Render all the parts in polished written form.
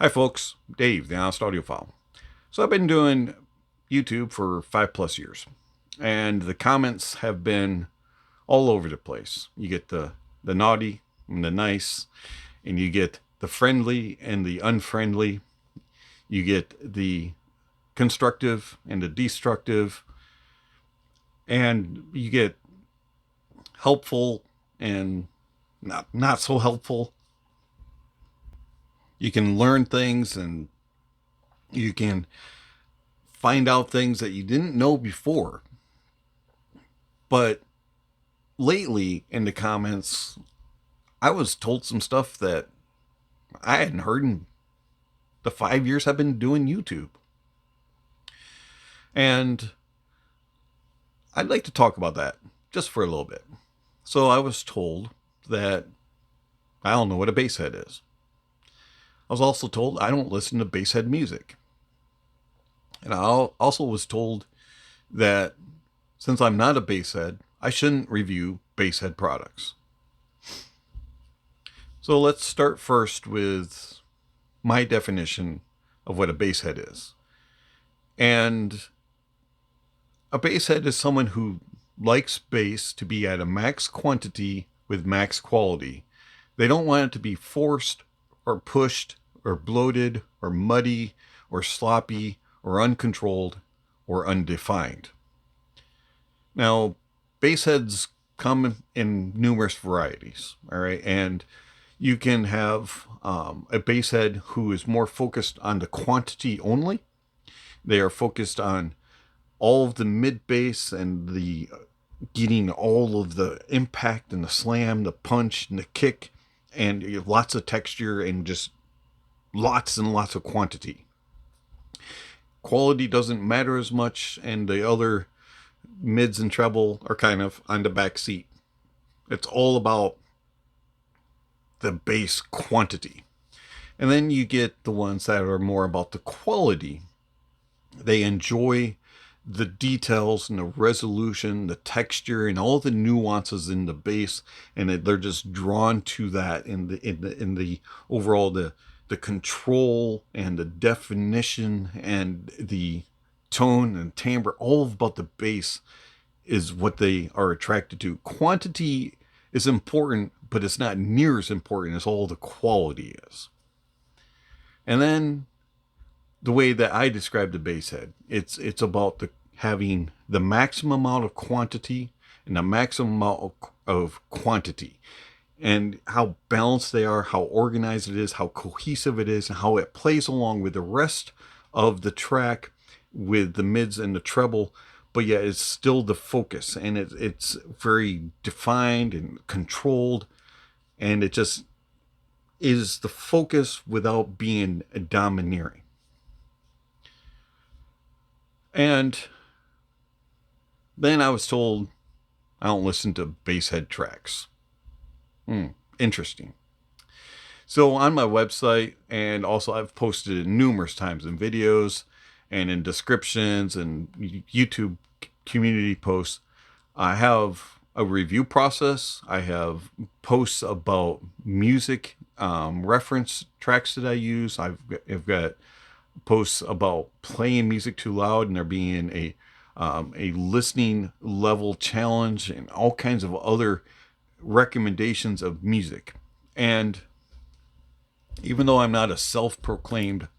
Hi folks, Dave, the Honest Audiophile. So I've been doing YouTube for 5+ years, and the comments have been all over the place. You get the naughty and the nice, and you get the friendly and the unfriendly. You get the constructive and the destructive, and you get helpful and not so helpful. You can learn things and you can find out things that you didn't know before. But lately in the comments, I was told some stuff that I hadn't heard in the 5 years I've been doing YouTube. And I'd like to talk about that just for a little bit. So I was told that I don't know what a Basshead is. I was also told I don't listen to Basshead music. And I also was told that since I'm not a Basshead, I shouldn't review Basshead products. So let's start first with my definition of what a Basshead is. And a Basshead is someone who likes bass to be at a max quantity with max quality. They don't want it to be forced or pushed or bloated or muddy or sloppy or uncontrolled or undefined. Now, Bassheads come in numerous varieties, all right? And you can have a Basshead who is more focused on the quantity only. They are focused on all of the mid bass and the getting all of the impact and the slam, the punch and the kick, and you have lots of texture and just lots and lots of quantity. Quality doesn't matter as much, and the other mids and treble are kind of on the back seat. It's all about the bass quantity. And then you get the ones that are more about the quality. They enjoy the details and the resolution, the texture, and all the nuances in the bass, and they're just drawn to that in the overall the control and the definition and the tone and timbre. All about the bass is what they are attracted to. Quantity is important, but it's not near as important as all the quality is. And then the way that I describe the Basshead, it's about having the maximum amount of quantity and the maximum amount of quantity, and how balanced they are, how organized it is, how cohesive it is, and how it plays along with the rest of the track with the mids and the treble, but yet it's still the focus, and it's very defined and controlled, and it just is the focus without being domineering. And then I was told I don't listen to Basshead tracks. Interesting. So on my website, and also I've posted it numerous times in videos and in descriptions and YouTube community posts, I have a review process. I have posts about music reference tracks that I use. I've got posts about playing music too loud and there being a listening level challenge and all kinds of other recommendations of music. And even though I'm not a self-proclaimed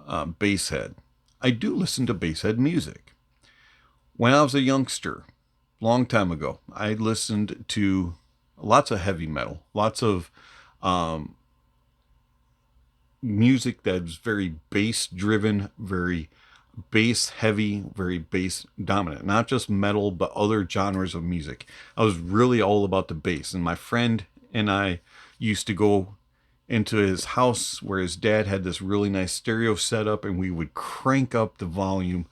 Basshead, I do listen to Basshead music. When I was a youngster, long time ago, I listened to lots of heavy metal, lots of music that's very bass driven, very bass heavy, very bass dominant, not just metal, but other genres of music. I was really all about the bass, and my friend and I used to go into his house where his dad had this really nice stereo setup, and we would crank up the volume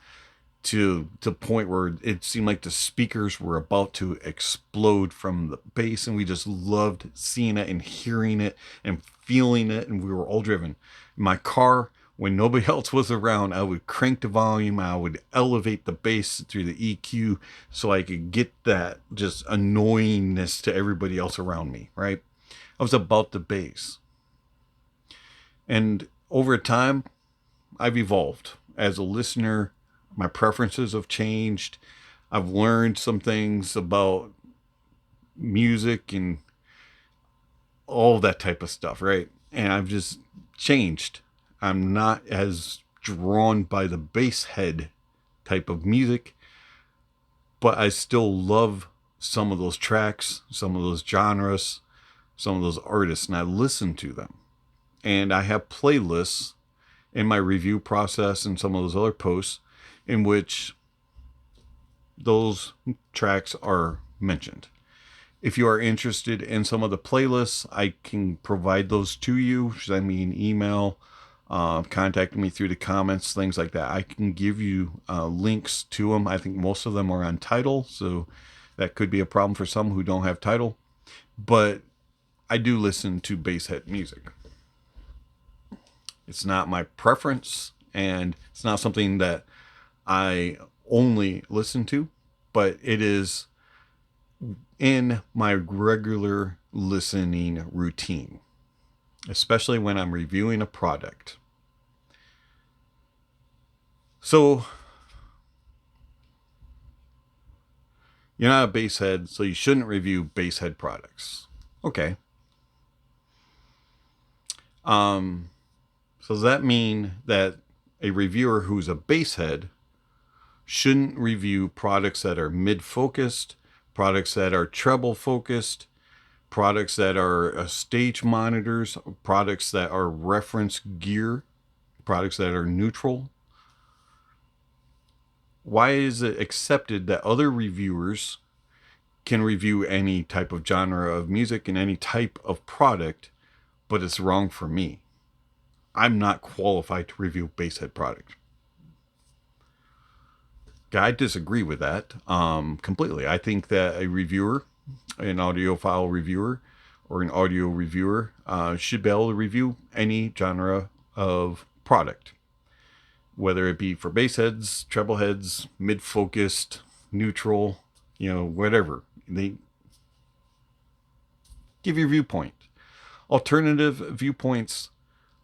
to the point where it seemed like the speakers were about to explode from the bass, and we just loved seeing it and hearing it and feeling it, and we were all driven. In my car, when nobody else was around, I would crank the volume, I would elevate the bass through the EQ so I could get that just annoyingness to everybody else around me, right? I was about the bass. And over time, I've evolved as a listener. My preferences have changed. I've learned some things about music and all that type of stuff, right? And I've just changed. I'm not as drawn by the Basshead type of music, but I still love some of those tracks, some of those genres, some of those artists, and I listen to them. And I have playlists in my review process and some of those other posts in which those tracks are mentioned. If you are interested in some of the playlists, I can provide those to you. Send me an email, contact me through the comments, things like that. I can give you links to them. I think most of them are on Tidal, so that could be a problem for some who don't have Tidal. But I do listen to Basshead music. It's not my preference, and it's not something that I only listen to, but it is in my regular listening routine, especially when I'm reviewing a product. So, you're not a Basshead, so you shouldn't review Basshead products. Okay. So does that mean that a reviewer who's a Basshead shouldn't review products that are mid-focused, products that are treble-focused, products that are stage monitors, products that are reference gear, products that are neutral? Why is it accepted that other reviewers can review any type of genre of music and any type of product, but it's wrong for me? I'm not qualified to review Basshead product. I disagree with that completely. I think that a reviewer, an audiophile reviewer, or an audio reviewer should be able to review any genre of product, whether it be for bass heads, treble heads, mid-focused, neutral, whatever. They give your viewpoint. Alternative viewpoints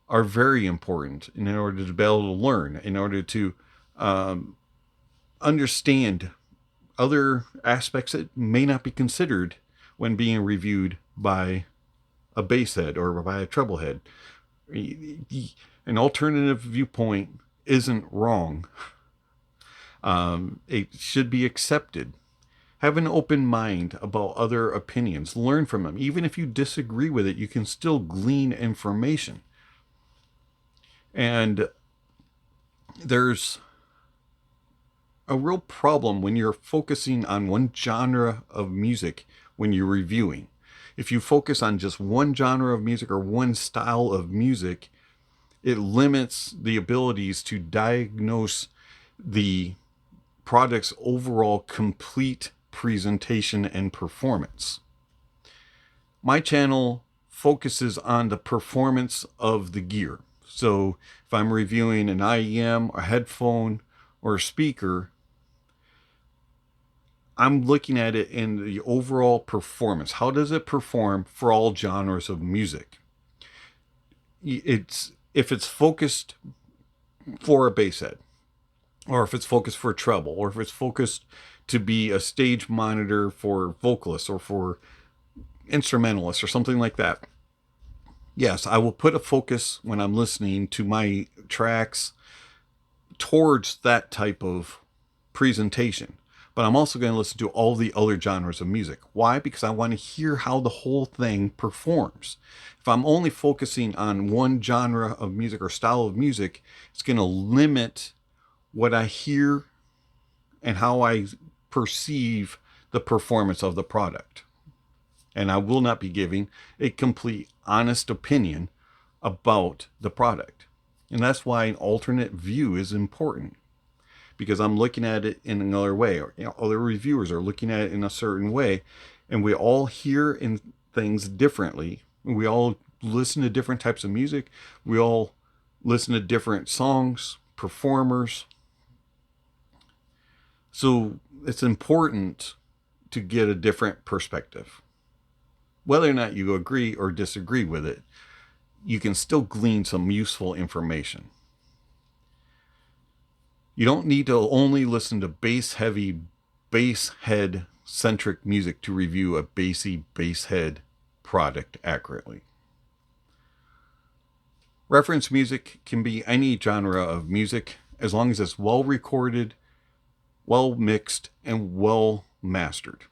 are very important in order to be able to learn, in order to understand other aspects that may not be considered when being reviewed by a bass head or by a treble head. An alternative viewpoint isn't wrong. It should be accepted. Have an open mind about other opinions. Learn from them. Even if you disagree with it, you can still glean information. And there's a real problem when you're focusing on one genre of music when you're reviewing. If you focus on just one genre of music or one style of music, it limits the abilities to diagnose the product's overall complete presentation and performance. My channel focuses on the performance of the gear. So if I'm reviewing an IEM, a headphone, or a speaker, I'm looking at it in the overall performance. How does it perform for all genres of music? If it's focused for a bass head, or if it's focused for treble, or if it's focused to be a stage monitor for vocalists or for instrumentalists or something like that, yes, I will put a focus when I'm listening to my tracks towards that type of presentation. But I'm also going to listen to all the other genres of music. Why? Because I want to hear how the whole thing performs. If I'm only focusing on one genre of music or style of music, it's going to limit what I hear and how I perceive the performance of the product. And I will not be giving a complete, honest opinion about the product. And that's why an alternate view is important, because I'm looking at it in another way, or other reviewers are looking at it in a certain way, and we all hear in things differently. We all listen to different types of music. We all listen to different songs, performers. So it's important to get a different perspective. Whether or not you agree or disagree with it, you can still glean some useful information. You don't need to only listen to bass-heavy, basshead-centric music to review a bassy basshead product accurately. Reference music can be any genre of music as long as it's well recorded, well mixed, and well mastered.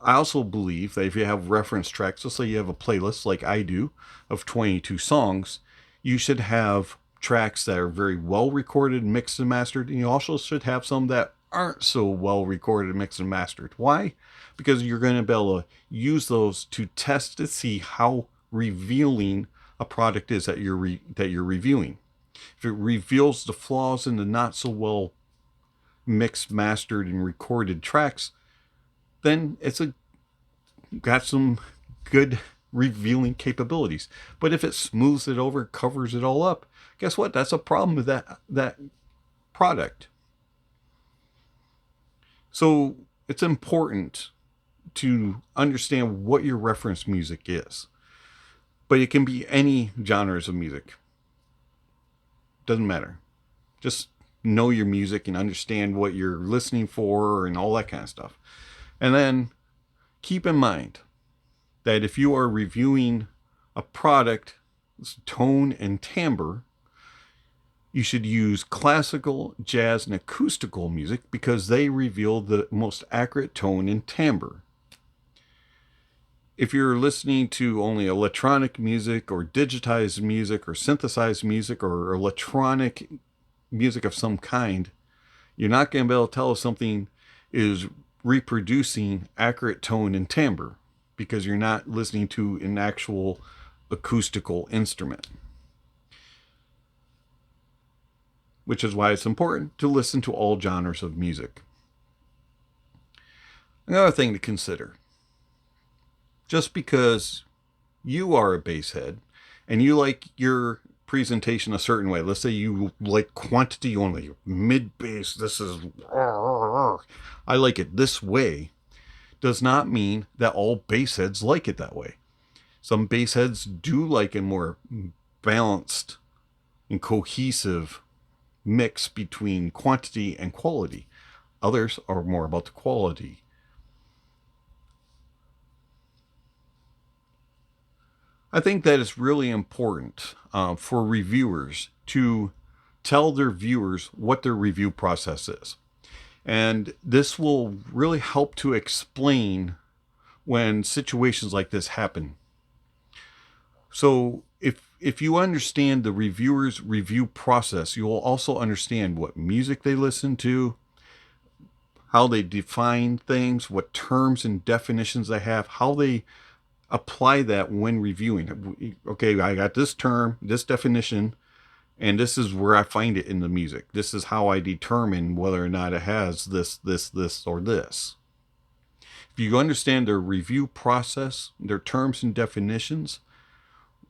I also believe that if you have reference tracks, let's say you have a playlist like I do of 22 songs, you should have tracks that are very well recorded, mixed, and mastered, and you also should have some that aren't so well recorded, mixed, and mastered. Why? Because you're going to be able to use those to test to see how revealing a product is that you're reviewing. If it reveals the flaws in the not so well mixed, mastered, and recorded tracks, then it's got some good revealing capabilities. But if it smooths it over, covers it all up, guess what? That's a problem with that product. So it's important to understand what your reference music is. But it can be any genres of music. Doesn't matter. Just know your music and understand what you're listening for and all that kind of stuff. And then keep in mind that if you are reviewing a product, tone and timbre, you should use classical, jazz, and acoustical music because they reveal the most accurate tone and timbre. If you're listening to only electronic music or digitized music or synthesized music or electronic music of some kind, you're not going to be able to tell if something is reproducing accurate tone and timbre because you're not listening to an actual acoustical instrument. Which is why it's important to listen to all genres of music. Another thing to consider. Just because you are a basshead and you like your presentation a certain way, let's say you like quantity only, mid bass, this is, I like it this way, does not mean that all bassheads like it that way. Some bassheads do like a more balanced and cohesive mix between quantity and quality. Others are more about the quality. I think that it's really important for reviewers to tell their viewers what their review process is. And this will really help to explain when situations like this happen. So if you understand the reviewer's review process, you will also understand what music they listen to, how they define things, what terms and definitions they have, how they apply that when reviewing. Okay, I got this term, this definition, and this is where I find it in the music. This is how I determine whether or not it has this, or this. If you understand their review process, their terms and definitions,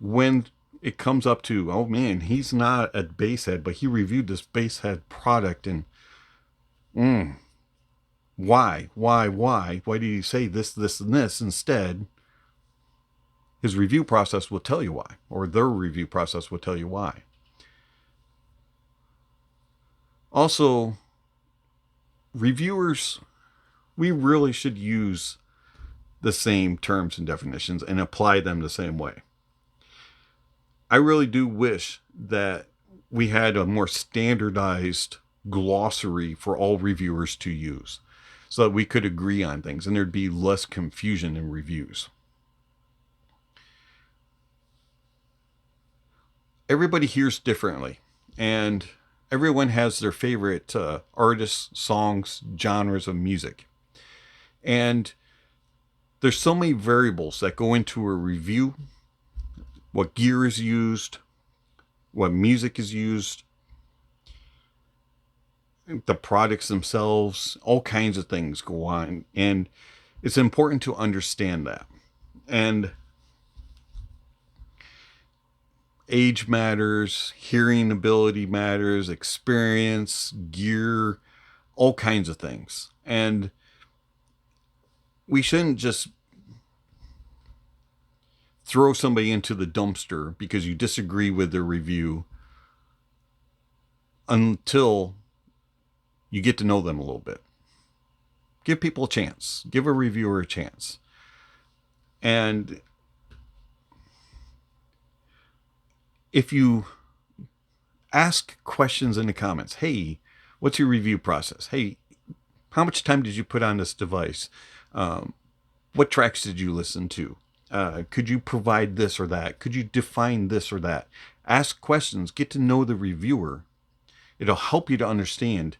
when it comes up to, oh man, he's not a basshead, but he reviewed this basshead product and why did he say this, and this instead? His review process will tell you why, or their review process will tell you why. Also, reviewers, we really should use the same terms and definitions and apply them the same way. I really do wish that we had a more standardized glossary for all reviewers to use so that we could agree on things and there'd be less confusion in reviews. Everybody hears differently, and everyone has their favorite artists, songs, genres of music. And there's so many variables that go into a review. What gear is used, what music is used, the products themselves, all kinds of things go on. And it's important to understand that. And age matters, hearing ability matters, experience, gear, all kinds of things. And we shouldn't just throw somebody into the dumpster because you disagree with their review until you get to know them a little bit. Give people a chance. Give a reviewer a chance. And if you ask questions in the comments, hey, what's your review process? Hey, how much time did you put on this device? What tracks did you listen to? Could you provide this or that? Could you define this or that? Ask questions. Get to know the reviewer. It'll help you to understand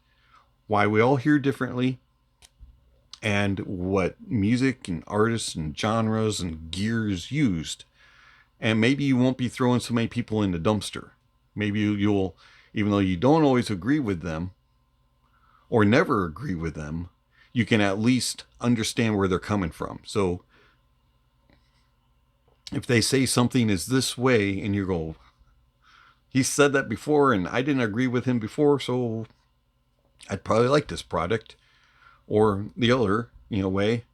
why we all hear differently and what music and artists and genres and gear is used. And maybe you won't be throwing so many people in the dumpster. Maybe you'll, even though you don't always agree with them or never agree with them, you can at least understand where they're coming from. So if they say something is this way and you go, he said that before and I didn't agree with him before, so I'd probably like this product, or the other, way.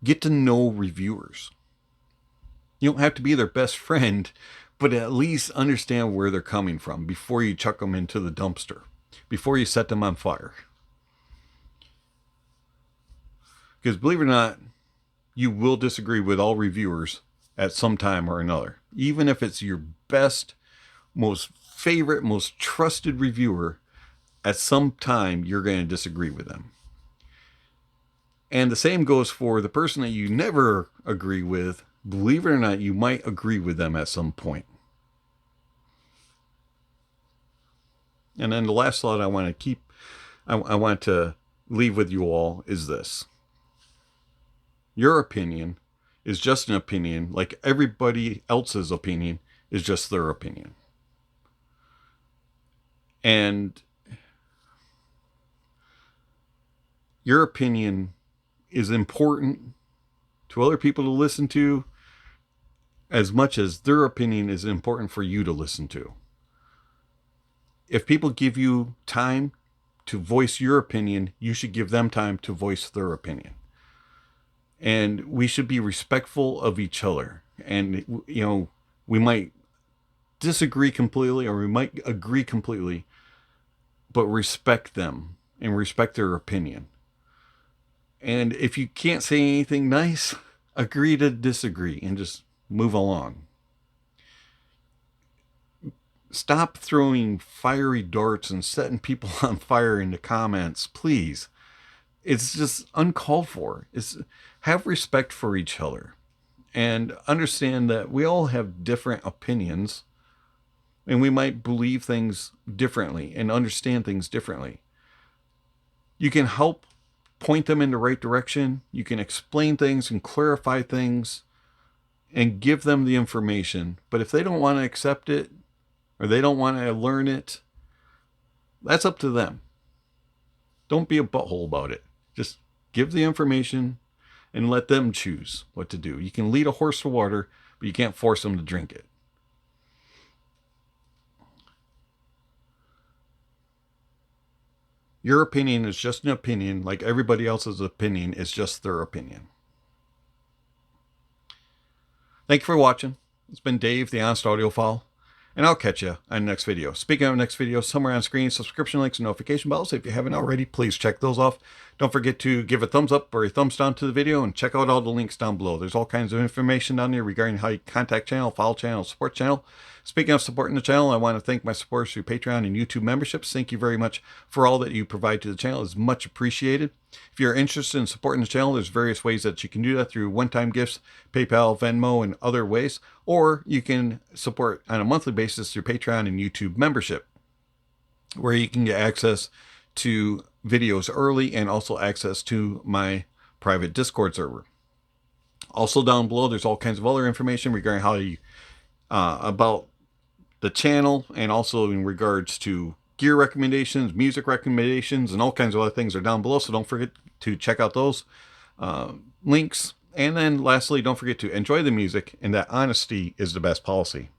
Get to know reviewers. You don't have to be their best friend, but at least understand where they're coming from before you chuck them into the dumpster, before you set them on fire. Because believe it or not, you will disagree with all reviewers at some time or another. Even if it's your best, most favorite, most trusted reviewer, at some time you're going to disagree with them. And the same goes for the person that you never agree with. Believe it or not, you might agree with them at some point. And then the last thought I want to leave with you all is this. Your opinion is just an opinion, like everybody else's opinion is just their opinion. And your opinion is important to other people to listen to as much as their opinion is important for you to listen to. If people give you time to voice your opinion, you should give them time to voice their opinion. And we should be respectful of each other. And, we might disagree completely or we might agree completely, but respect them and respect their opinion. And if you can't say anything nice, agree to disagree and just move along. Stop throwing fiery darts and setting people on fire in the comments, please. It's just uncalled for. Have respect for each other and understand that we all have different opinions and we might believe things differently and understand things differently. You can help point them in the right direction. You can explain things and clarify things and give them the information. But if they don't want to accept it or they don't want to learn it, that's up to them. Don't be a butthole about it. Just give the information and let them choose what to do. You can lead a horse to water, but you can't force them to drink it. Your opinion is just an opinion, like everybody else's opinion is just their opinion. Thank you for watching. It's been Dave, the Honest Audiophile, and I'll catch you on the next video. Speaking of next video, somewhere on screen, subscription links and notification bells. If you haven't already, please check those off. Don't forget to give a thumbs up or a thumbs down to the video and check out all the links down below. There's all kinds of information down there regarding how you contact channel, follow channel, support channel. Speaking of supporting the channel, I want to thank my supporters through Patreon and YouTube memberships. Thank you very much for all that you provide to the channel. It's much appreciated. If you're interested in supporting the channel, there's various ways that you can do that through one-time gifts, PayPal, Venmo, and other ways. Or you can support on a monthly basis through Patreon and YouTube membership, where you can get access to videos early and also access to my private Discord server. Also down below, there's all kinds of other information regarding how you, about the channel, and also in regards to gear recommendations, music recommendations, and all kinds of other things are down below. So don't forget to check out those links. And then lastly, don't forget to enjoy the music and that honesty is the best policy.